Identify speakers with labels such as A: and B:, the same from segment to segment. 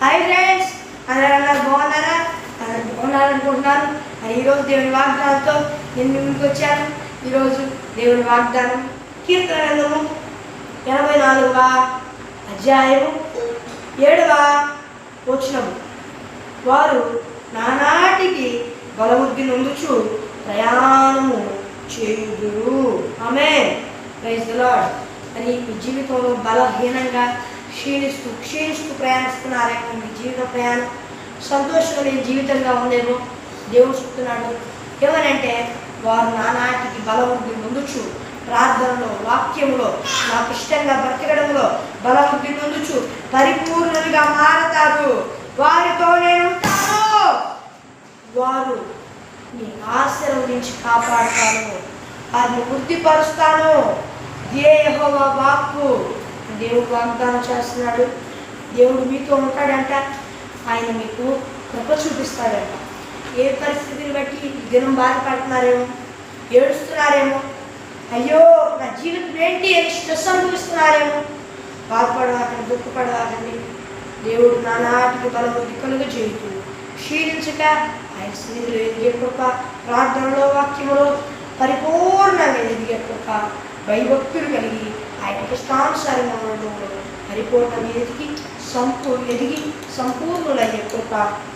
A: Hi friends, అందరూ బాగున్నారా? బాగున్నారనుకుంటున్నాను. ఈరోజు దేవుని వాగ్దానంతో నేను ముందుకు వచ్చాను. ఈరోజు దేవుని వాగ్దానం కీర్తన గ్రంథము 84వ అధ్యాయము 7వ వచనము. వారు నానాటికి బలబుద్ధి నొందుచు ప్రయాణము చేయుదురు. ఆమేన్. Praise the lord. అని మీ జీవితంలో బలహీనంగా క్షీణిస్తూ ప్రయాణిస్తున్నారేమో. మీ జీవిత ప్రయాణం సంతోషంగా లేని జీవితంగా ఉందేమో. దేవుడు చెప్తున్నాడు ఏమనంటే, వారు నానాటికి బలబుద్ధి నొందుచు ప్రార్థనలో, వాక్యంలో, నాకు ఇష్టంగా బ్రతకడంలో బలబుద్ధి నొందుచు పరిపూర్ణులుగా మారతారు. వారితో నేను ఉంటాను. వారు నీ ఆశీర్వదించి కాపాడుతాను, వారిని వృద్ధిపరుస్తాను. యెహోవా వాక్కు. దేవుడు వాగ్దానం చేస్తున్నాడు. దేవుడు మీతో ఉంటాడంట. ఆయన మీకు కృప చూపిస్తాడంట. ఏ పరిస్థితిని బట్టి దినం బాధపడుతున్నారేమో, ఏడుస్తున్నారేమో, అయ్యో నా జీవితం ఏంటి అని స్ట్రెస్ అనుభవిస్తున్నారేమో. బాధపడవాకండి, దుఃఖపడవాకండి. దేవుడు నానాటికి బలబుద్ధి కలుగ చేయుతూ క్షీణించక ఆయన సన్నిధిలో ఎదిగే కృప, ప్రార్థనలో, వాక్యములో పరిపూర్ణంగా ఎదిగే కృప, భయభక్తులు కలిగి ఆయన ఇష్టానుసారంగా ఉండడంలో పరిపూర్ణంగా ఎదిగి సంపూర్ణులయ్యే కృప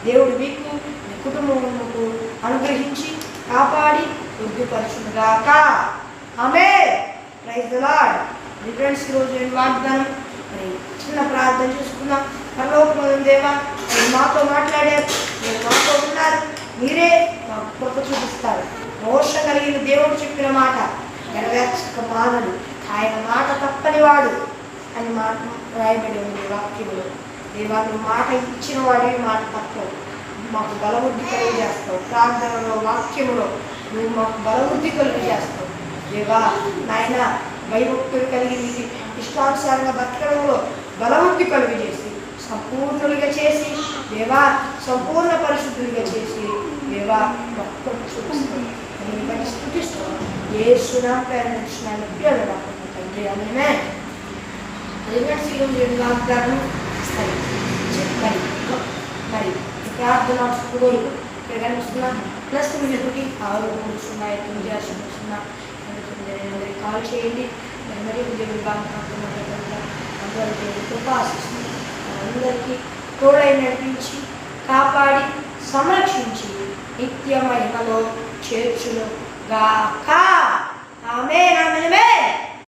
A: దేవుడు మీకు, మీ కుటుంబముకు అనుగ్రహించి కాపాడి వృద్ధిపరచునుగాక. ఆమేన్. Praise the lord. మీ ఫ్రెండ్స్, ఈరోజు నేను వాగ్దానం మరి చిన్న ప్రార్థన చేసుకుందాం. పరలోకమందున్న దేవా, మీరు మాతో మాట్లాడారు, మీరు మాతో ఉన్నారు. మీరే మాకు కృప చూపిస్తారు. రోషం కలిగిన దేవుడు చెప్పిన మాట నెరవేర్చక మానడు, ఆయన మాట తప్పనివాడు అని మాట రాయబడి ఉంది వాక్యంలో. దేవా, నువ్వు మాట ఇచ్చిన వాడే మాట తప్పవు. మాకు బలబుద్ధి కలుగు చేస్తావు. ప్రార్థనలో, వాక్యములో నువ్వు మాకు బలబుద్ధి కలుగు చేస్తావు. దేవా నాయన, భయభక్తులు కలిగి నీకు ఇష్టానుసారంగా బతకడంలో బలబుద్ధి కలుగు చేసి సంపూర్ణులుగా చేసి, దేవా సంపూర్ణ పరిశుద్ధులుగా చేసి, దేవా భక్తులు చూపిస్తాం. నేను బట్టి స్థుతిస్తాను. యేసు నామమున ప్రార్థిస్తున్నాను తండ్రి. ఆమేన్. ఈరోజు వాగ్దానం మరి ప్రార్థన ఇక్కడ కనిపిస్తున్నా +9 6 కాల్ చేయండి. మరి దేవుడి వాగ్దానం అందరికీ కృప ఆశిస్తుంది. అందరికీ తోడై నడిపించి కాపాడి సంరక్షించి నిత్య మహిమలో చేర్చును గాక. ఆమేన్. ఆమేన్.